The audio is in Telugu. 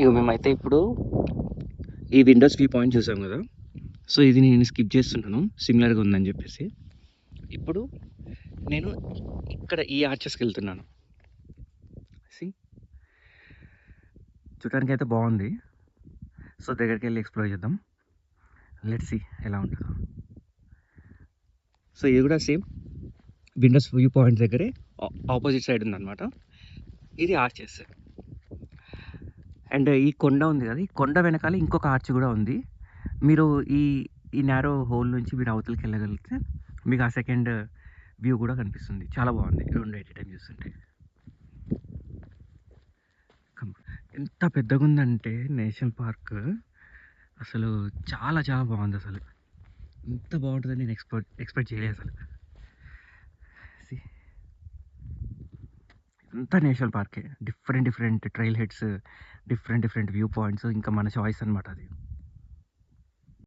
ఇక మేమైతే ఇప్పుడు ఈ విండోస్ వ్యూ పాయింట్ చూసాం కదా, సో ఇది నేను స్కిప్ చేస్తున్నాను సిమిలర్గా ఉందని చెప్పేసి. ఇప్పుడు నేను ఇక్కడ ఈ ఆర్చెస్కి వెళ్తున్నాను. చూడడానికి అయితే బాగుంది. సో దగ్గరికి వెళ్ళి ఎక్స్ప్లోర్ చేద్దాం. లెట్స్ సీ ఎలా ఉంటుందో. సో ఇది కూడా సేమ్ విండోస్ వ్యూ పాయింట్ దగ్గరే ఆపోజిట్ సైడ్ ఉందన్నమాట. ఇది ఆర్చెస్. అండ్ ఈ కొండ ఉంది కదా, ఈ కొండ వెనకాల ఇంకొక ఆర్చ్ కూడా ఉంది. మీరు ఈ ఈ నారో హోల్ నుంచి మీరు అవతలకి వెళ్ళగలిగితే మీకు ఆ సెకండ్ వ్యూ కూడా కనిపిస్తుంది. చాలా బాగుంది రెండు ఎట్ టైం చూస్తుంటే. ఎంత పెద్దగా ఉందంటే నేషనల్ పార్క్ అసలు చాలా చాలా బాగుంది. అసలు ఎంత బాగుంటుందని నేను ఎక్స్పెక్ట్ చేయలేదు అసలు. అంతా నేషనల్ పార్కే, different different trail heads, different different view points, ఇంకా మన చాయిస్ అనమాట అది.